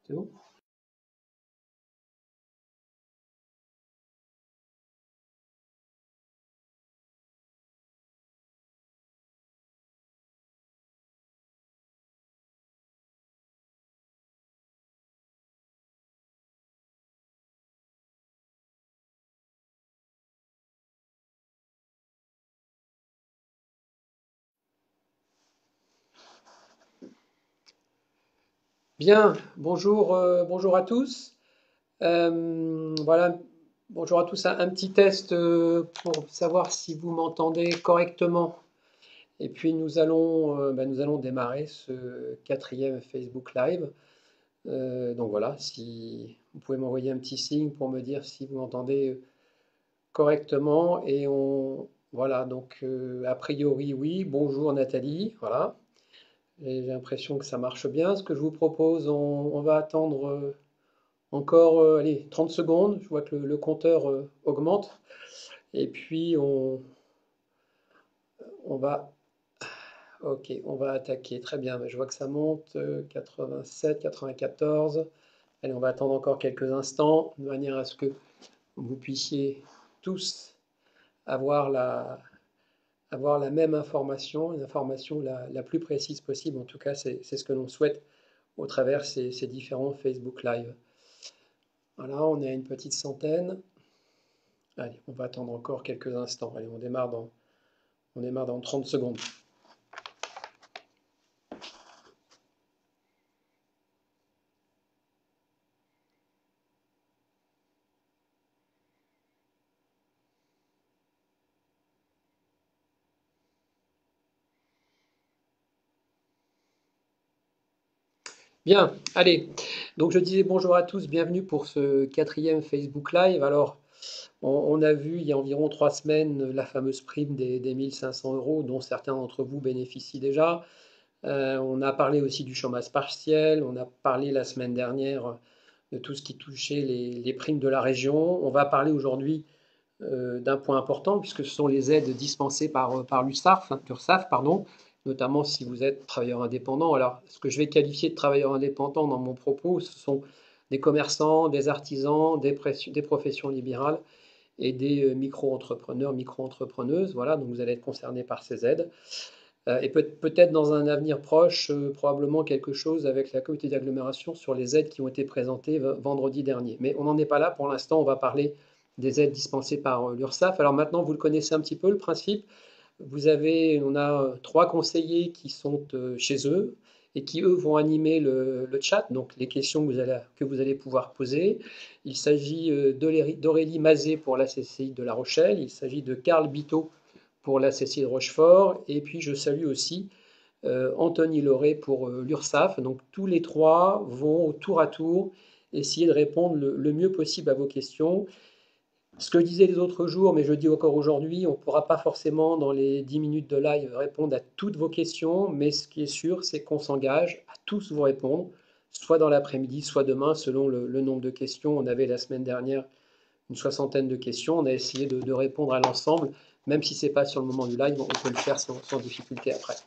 C'est bon? Bien, bonjour, bonjour à tous. Voilà, bonjour à tous. Un petit test pour savoir si vous m'entendez correctement. Et puis nous allons démarrer ce quatrième Facebook Live. Donc voilà, si vous pouvez m'envoyer un petit signe pour me dire si vous m'entendez correctement. Voilà, donc a priori oui. Bonjour Nathalie, voilà. J'ai l'impression que ça marche bien. Ce que je vous propose, on va attendre encore allez, 30 secondes. Je vois que le compteur augmente. Et puis on va, ok, on va attaquer. Très bien. Je vois que ça monte. 87, 94. Allez, on va attendre encore quelques instants de manière à ce que vous puissiez tous avoir avoir la même information, une information la plus précise possible. En tout cas, c'est ce que l'on souhaite au travers ces différents Facebook Live. Voilà, on est à une petite centaine. Allez, on va attendre encore quelques instants. Allez, on démarre dans 30 secondes. Bien, allez. Donc je disais bonjour à tous, bienvenue pour ce quatrième Facebook Live. Alors, on a vu il y a environ 3 semaines la fameuse prime des 1500 euros dont certains d'entre vous bénéficient déjà. On a parlé aussi du chômage partiel, on a parlé la semaine dernière de tout ce qui touchait les primes de la région. On va parler aujourd'hui d'un point important, puisque ce sont les aides dispensées par l'URSSAF, pardon, notamment si vous êtes travailleur indépendant. Alors, ce que je vais qualifier de travailleur indépendant dans mon propos, ce sont des commerçants, des artisans, des professions libérales et des micro-entrepreneurs, micro-entrepreneuses. Voilà, donc vous allez être concernés par ces aides. Et peut-être dans un avenir proche, probablement quelque chose avec la communauté d'agglomération sur les aides qui ont été présentées vendredi dernier. Mais on n'en est pas là. Pour l'instant, on va parler des aides dispensées par l'URSSAF. Alors maintenant, vous le connaissez un petit peu, le principe. On a 3 conseillers qui sont chez eux et qui, eux, vont animer le chat, donc les questions que vous allez pouvoir poser. Il s'agit d'Aurélie Mazet pour la CCI de La Rochelle. Il s'agit de Karl Biteau pour la CCI de Rochefort. Et puis, je salue aussi Anthony Lauré pour l'URSSAF. Donc, tous les 3 vont tour à tour essayer de répondre le mieux possible à vos questions. Ce que je disais les autres jours, mais je dis encore aujourd'hui, on ne pourra pas forcément dans les 10 minutes de live répondre à toutes vos questions, mais ce qui est sûr, c'est qu'on s'engage à tous vous répondre, soit dans l'après-midi, soit demain, selon le nombre de questions. On avait la semaine dernière une soixantaine de questions, on a essayé de répondre à l'ensemble, même si ce n'est pas sur le moment du live, on peut le faire sans difficulté après.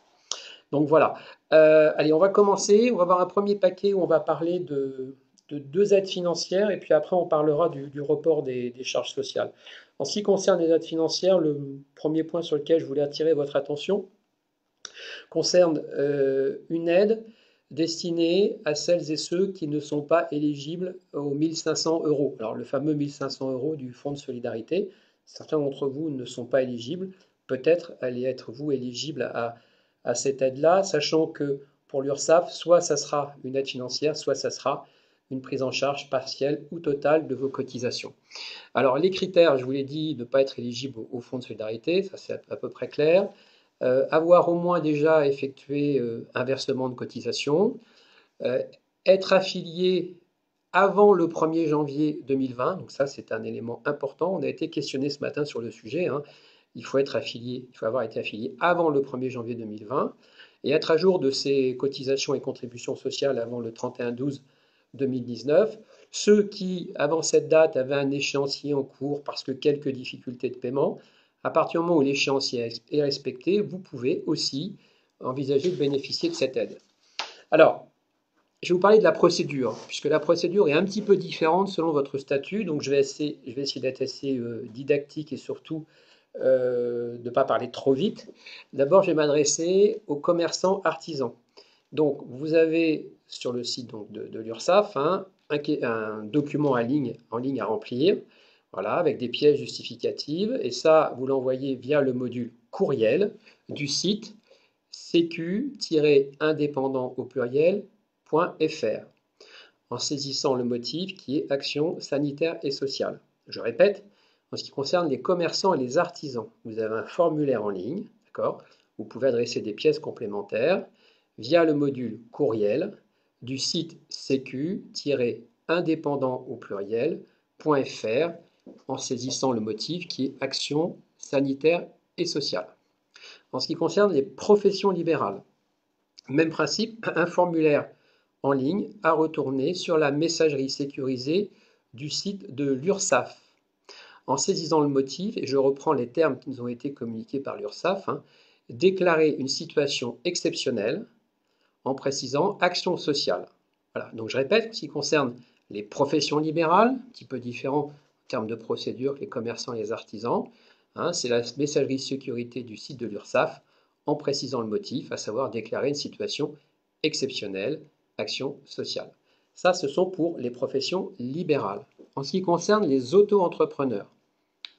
Donc voilà. Allez, on va commencer. On va avoir un premier paquet où on va parler de 2 aides financières et puis après on parlera du report des charges sociales. En ce qui concerne les aides financières, le premier point sur lequel je voulais attirer votre attention concerne une aide destinée à celles et ceux qui ne sont pas éligibles aux 1500 euros. Alors le fameux 1500 euros du Fonds de solidarité, certains d'entre vous ne sont pas éligibles. Peut-être allez être vous éligible à cette aide-là, sachant que pour l'URSSAF, soit ça sera une aide financière, soit ça sera une prise en charge partielle ou totale de vos cotisations. Alors les critères, je vous l'ai dit, ne pas être éligible au Fonds de solidarité, ça c'est à peu près clair. Avoir au moins déjà effectué un versement de cotisation, euh, être affilié avant le 1er janvier 2020, donc ça c'est un élément important. On a été questionné ce matin sur le sujet. Hein. Il faut être affilié, il faut avoir été affilié avant le 1er janvier 2020 et être à jour de ses cotisations et contributions sociales avant le 31/12/2019. Ceux qui, avant cette date, avaient un échéancier en cours parce que quelques difficultés de paiement, à partir du moment où l'échéancier est respecté, vous pouvez aussi envisager de bénéficier de cette aide. Alors, je vais vous parler de la procédure, puisque la procédure est un petit peu différente selon votre statut, donc je vais essayer d'être assez didactique et surtout de ne pas parler trop vite. D'abord, je vais m'adresser aux commerçants artisans. Donc, vous avez sur le site donc, de l'URSSAF un document en ligne à remplir, voilà, avec des pièces justificatives, et ça, vous l'envoyez via le module courriel du site sécu-indépendant au pluriel.fr en saisissant le motif qui est action sanitaire et sociale. Je répète, en ce qui concerne les commerçants et les artisans, vous avez un formulaire en ligne, d'accord? Vous pouvez adresser des pièces complémentaires via le module courriel du site sécu-indépendant au pluriel.fr en saisissant le motif qui est action sanitaire et sociale. En ce qui concerne les professions libérales, même principe, un formulaire en ligne à retourner sur la messagerie sécurisée du site de l'URSSAF. En saisissant le motif, et je reprends les termes qui nous ont été communiqués par l'URSSAF, déclarer une situation exceptionnelle en précisant action sociale. Voilà, donc je répète, en ce qui concerne les professions libérales, un petit peu différent en termes de procédure que les commerçants et les artisans, c'est la messagerie sécurité du site de l'URSSAF en précisant le motif, à savoir déclarer une situation exceptionnelle, action sociale. Ça, ce sont pour les professions libérales. En ce qui concerne les auto-entrepreneurs,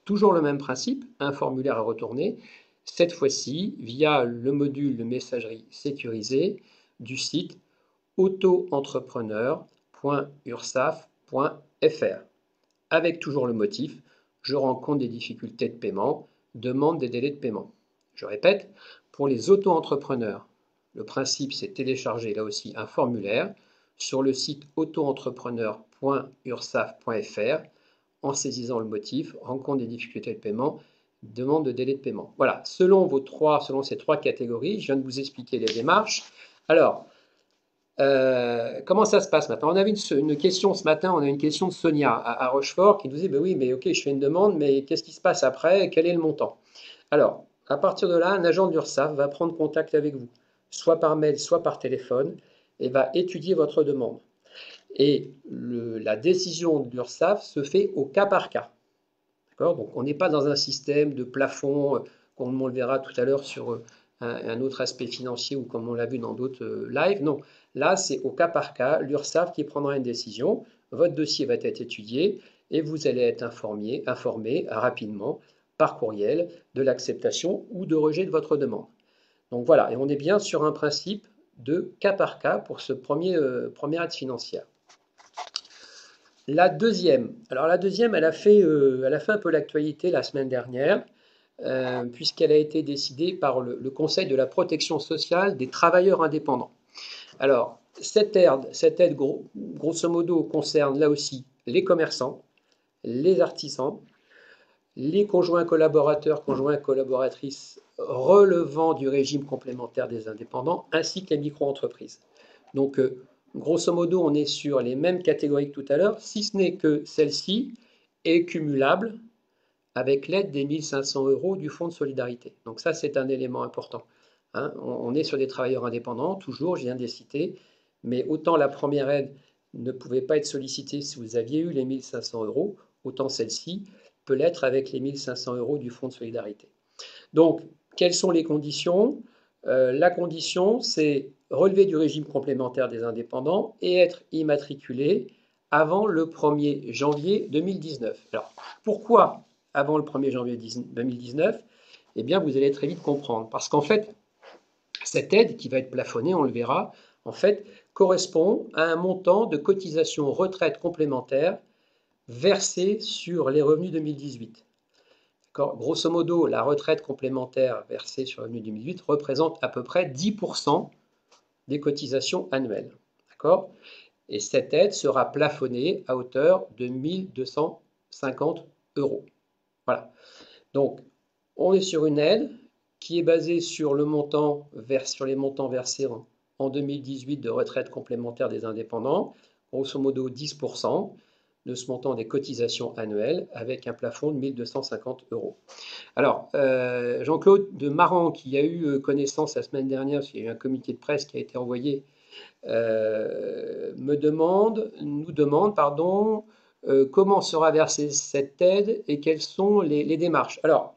toujours le même principe, un formulaire à retourner, cette fois-ci via le module de messagerie sécurisée du site auto-entrepreneur.ursaf.fr avec toujours le motif « Je rencontre des difficultés de paiement, demande des délais de paiement ». Je répète, pour les auto-entrepreneurs, le principe c'est télécharger là aussi un formulaire sur le site auto-entrepreneur.ursaf.fr en saisissant le motif « Rencontre des difficultés de paiement, demande de délai de paiement ». Voilà, selon ces trois catégories, je viens de vous expliquer les démarches. Alors, comment ça se passe maintenant? On avait une question ce matin, on a une question de Sonia à Rochefort qui nous dit, oui, mais ok, je fais une demande, mais qu'est-ce qui se passe après? Quel est le montant? Alors, à partir de là, un agent de l'URSSAF va prendre contact avec vous, soit par mail, soit par téléphone, et va étudier votre demande. Et la décision de l'URSSAF se fait au cas par cas. Donc, on n'est pas dans un système de plafond, comme on le verra tout à l'heure sur un autre aspect financier ou comme on l'a vu dans d'autres lives. Non, là, c'est au cas par cas, l'URSSAF qui prendra une décision. Votre dossier va être étudié et vous allez être informé rapidement par courriel de l'acceptation ou de rejet de votre demande. Donc voilà, et on est bien sur un principe de cas par cas pour ce première aide financière. La deuxième, elle a fait un peu l'actualité la semaine dernière, puisqu'elle a été décidée par le Conseil de la protection sociale des travailleurs indépendants. Alors, cette aide grosso modo, concerne là aussi les commerçants, les artisans, les conjoints collaborateurs, conjoints collaboratrices relevant du régime complémentaire des indépendants, ainsi que les micro-entreprises. Donc, grosso modo, on est sur les mêmes catégories que tout à l'heure, si ce n'est que celle-ci est cumulable avec l'aide des 1 500 € du Fonds de solidarité. Donc ça, c'est un élément important. On est sur des travailleurs indépendants, toujours, je viens de les citer, mais autant la première aide ne pouvait pas être sollicitée si vous aviez eu les 1 500 €, autant celle-ci peut l'être avec les 1 500 € du Fonds de solidarité. Donc, quelles sont les conditions? La condition, c'est relever du régime complémentaire des indépendants et être immatriculé avant le 1er janvier 2019. Alors, pourquoi avant le 1er janvier 2019? Eh bien, vous allez très vite comprendre. Parce qu'en fait, cette aide qui va être plafonnée, on le verra, en fait, correspond à un montant de cotisation retraite complémentaire versé sur les revenus 2018. Grosso modo, la retraite complémentaire versée sur le revenu 2008 représente à peu près 10% des cotisations annuelles. Et cette aide sera plafonnée à hauteur de 1 250 €. Voilà. Donc, on est sur une aide qui est basée sur les montants versés en 2018 de retraite complémentaire des indépendants, grosso modo 10% de ce montant des cotisations annuelles avec un plafond de 1 250 €. Alors, Jean-Claude de Maran, qui a eu connaissance la semaine dernière, parce qu'il y a eu un communiqué de presse qui a été envoyé nous demande, pardon, comment sera versée cette aide et quelles sont les démarches. Alors,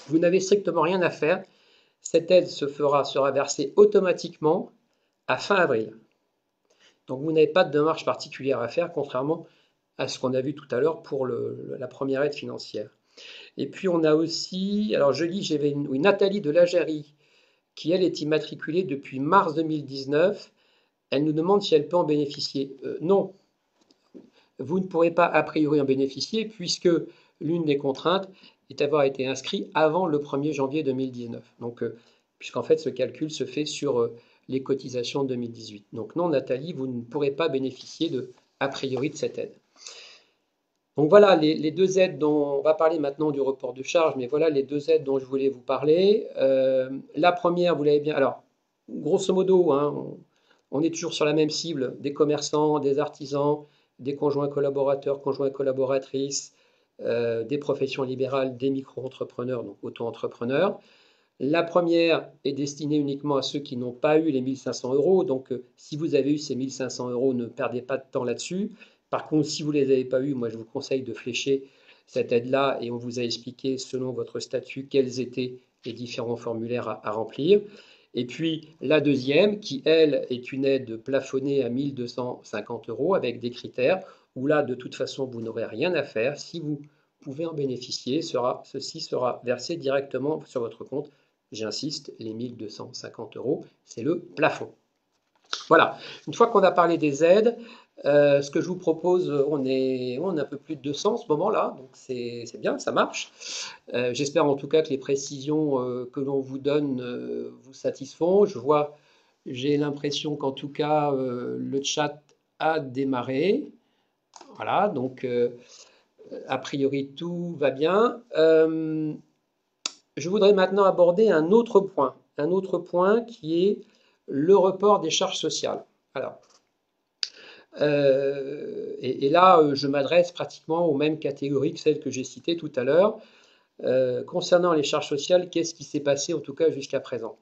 vous n'avez strictement rien à faire. Cette aide sera versée automatiquement à fin avril. Donc, vous n'avez pas de démarche particulière à faire, contrairement à ce qu'on a vu tout à l'heure pour la première aide financière. Et puis, on a aussi, alors je lis, j'avais une Nathalie de l'Agérie qui, elle, est immatriculée depuis mars 2019. Elle nous demande si elle peut en bénéficier. Non, vous ne pourrez pas a priori en bénéficier puisque l'une des contraintes est d'avoir été inscrit avant le 1er janvier 2019. Donc, puisqu'en fait, ce calcul se fait sur les cotisations de 2018. Donc non, Nathalie, vous ne pourrez pas bénéficier a priori de cette aide. Donc voilà les deux aides dont on va parler maintenant du report de charge, mais voilà les deux aides dont je voulais vous parler. La première, vous l'avez bien. Alors, grosso modo, hein, on est toujours sur la même cible, des commerçants, des artisans, des conjoints collaborateurs, conjoints collaboratrices, des professions libérales, des micro-entrepreneurs, donc auto-entrepreneurs. La première est destinée uniquement à ceux qui n'ont pas eu les 1500 euros. Donc, si vous avez eu ces 1500 euros, ne perdez pas de temps là-dessus. Par contre, si vous ne les avez pas eu, moi je vous conseille de flécher cette aide-là et on vous a expliqué selon votre statut quels étaient les différents formulaires à remplir. Et puis la deuxième, qui elle est une aide plafonnée à 1250 euros avec des critères, où là de toute façon vous n'aurez rien à faire. Si vous pouvez en bénéficier, ceci sera versé directement sur votre compte. J'insiste, les 1250 euros, c'est le plafond. Voilà, une fois qu'on a parlé des aides, ce que je vous propose, on est un peu plus de 200 en ce moment-là, donc c'est bien, ça marche. J'espère en tout cas que les précisions que l'on vous donne vous satisfont. J'ai l'impression qu'en tout cas, le chat a démarré. Voilà, donc a priori tout va bien. Je voudrais maintenant aborder un autre point qui est le report des charges sociales. Alors, et là, je m'adresse pratiquement aux mêmes catégories que celles que j'ai citées tout à l'heure. Concernant les charges sociales, qu'est-ce qui s'est passé en tout cas jusqu'à présent?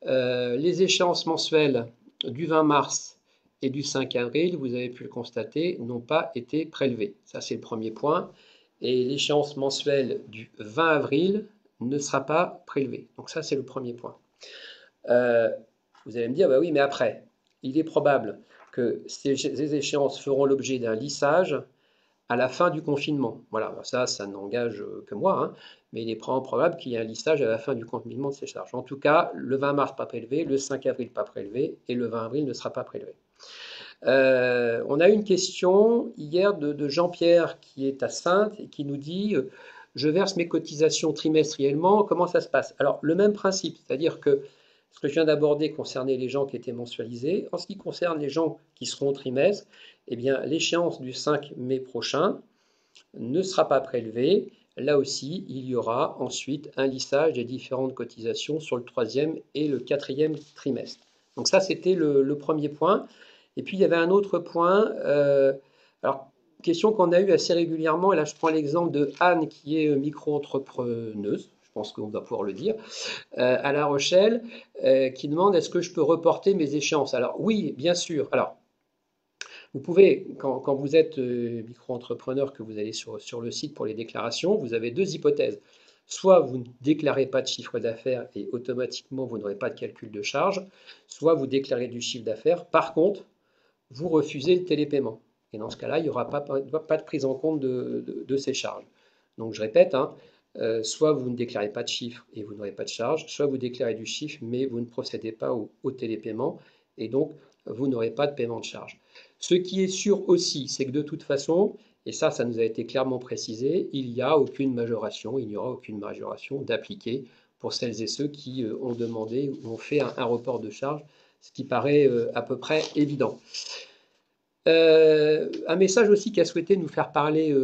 Les échéances mensuelles du 20 mars et du 5 avril, vous avez pu le constater, n'ont pas été prélevées. Ça, c'est le premier point. Et l'échéance mensuelle du 20 avril ne sera pas prélevée. Donc ça, c'est le premier point. Vous allez me dire, bah oui, mais après, il est probable que ces échéances feront l'objet d'un lissage à la fin du confinement. Voilà, ça n'engage que moi, hein, mais il est probable qu'il y ait un lissage à la fin du confinement de ces charges. En tout cas, le 20 mars pas prélevé, le 5 avril pas prélevé, et le 20 avril ne sera pas prélevé. On a eu une question hier de Jean-Pierre qui est à Saintes et qui nous dit je verse mes cotisations trimestriellement, comment ça se passe? Alors, le même principe, c'est-à-dire que ce que je viens d'aborder concernait les gens qui étaient mensualisés. En ce qui concerne les gens qui seront au trimestre, eh bien, l'échéance du 5 mai prochain ne sera pas prélevée. Là aussi, il y aura ensuite un lissage des différentes cotisations sur le 3e et le 4e trimestre. Donc ça, c'était le premier point. Et puis, il y avait un autre point. Alors, question qu'on a eue assez régulièrement, et là, je prends l'exemple de Anne, qui est micro-entrepreneuse. Je pense qu'on va pouvoir le dire, à La Rochelle, qui demande est-ce que je peux reporter mes échéances? Alors oui, bien sûr. Alors, vous pouvez, quand vous êtes micro-entrepreneur, que vous allez sur le site pour les déclarations, vous avez deux hypothèses. Soit vous ne déclarez pas de chiffre d'affaires et automatiquement vous n'aurez pas de calcul de charge, soit vous déclarez du chiffre d'affaires. Par contre, vous refusez le télépaiement. Et dans ce cas-là, il n'y aura pas de prise en compte de ces charges. Donc je répète, hein, soit vous ne déclarez pas de chiffre et vous n'aurez pas de charge, soit vous déclarez du chiffre mais vous ne procédez pas au télépaiement et donc vous n'aurez pas de paiement de charge. Ce qui est sûr aussi, c'est que de toute façon, et ça nous a été clairement précisé, il n'y aura aucune majoration d'appliquer pour celles et ceux qui ont demandé ou ont fait un report de charge, ce qui paraît à peu près évident. Un message aussi qu'a souhaité nous faire passer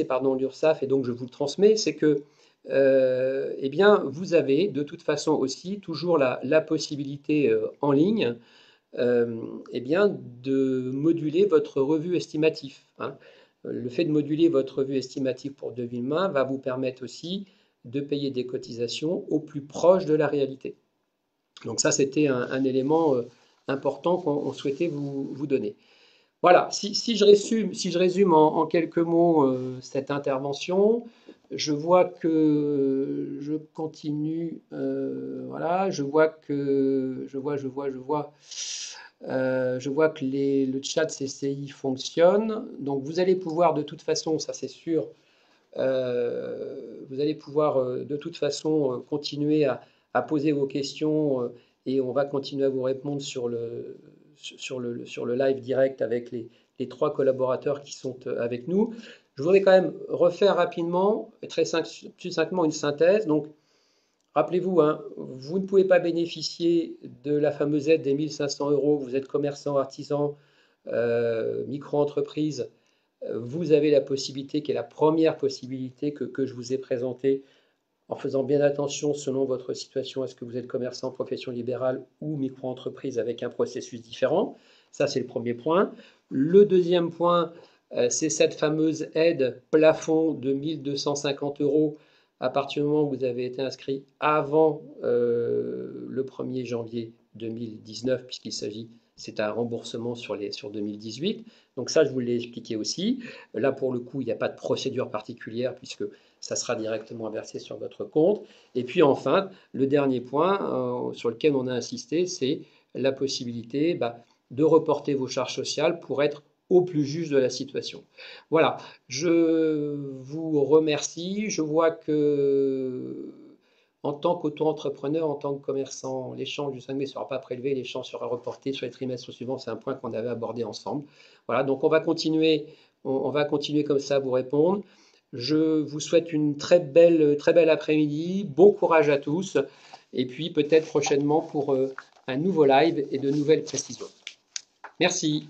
l'URSSAF, et donc je vous le transmets, c'est que eh bien, vous avez de toute façon aussi toujours la possibilité en ligne eh bien, de moduler votre revenu estimatif. Hein. Le fait de moduler votre revenu estimatif pour 2020 va vous permettre aussi de payer des cotisations au plus proche de la réalité. Donc ça, c'était un élément important qu'on souhaitait vous donner. Voilà, si je résume en quelques mots cette intervention, je vois que je continue, voilà, je vois que le chat CCI fonctionne. Donc vous allez pouvoir de toute façon, ça c'est sûr, vous allez pouvoir de toute façon continuer à poser vos questions et on va continuer à vous répondre sur le live direct avec les trois collaborateurs qui sont avec nous. Je voudrais quand même refaire rapidement, très succinctement, une synthèse. Donc, rappelez-vous, hein, vous ne pouvez pas bénéficier de la fameuse aide des 1500 euros. Vous êtes commerçant, artisan, micro-entreprise. Vous avez la possibilité, qui est la première possibilité que je vous ai présentée, en faisant bien attention selon votre situation, est-ce que vous êtes commerçant, profession libérale ou micro-entreprise avec un processus différent. Ça, c'est le premier point. Le deuxième point, c'est cette fameuse aide plafond de 1250 euros à partir du moment où vous avez été inscrit avant le 1er janvier 2019, puisqu'il s'agit, c'est un remboursement sur 2018. Donc ça, je vous l'ai expliqué aussi. Là, pour le coup, il n'y a pas de procédure particulière puisque ça sera directement versé sur votre compte. Et puis enfin, le dernier point sur lequel on a insisté, c'est la possibilité de reporter vos charges sociales pour être au plus juste de la situation. Voilà, je vous remercie. Je vois que en tant qu'auto-entrepreneur, en tant que commerçant, l'échange du 5 mai ne sera pas prélevé, l'échange sera reporté sur les trimestres suivants. C'est un point qu'on avait abordé ensemble. Voilà, donc on va continuer comme ça à vous répondre. Je vous souhaite une très belle après-midi. Bon courage à tous. Et puis peut-être prochainement pour un nouveau live et de nouvelles précisions. Merci.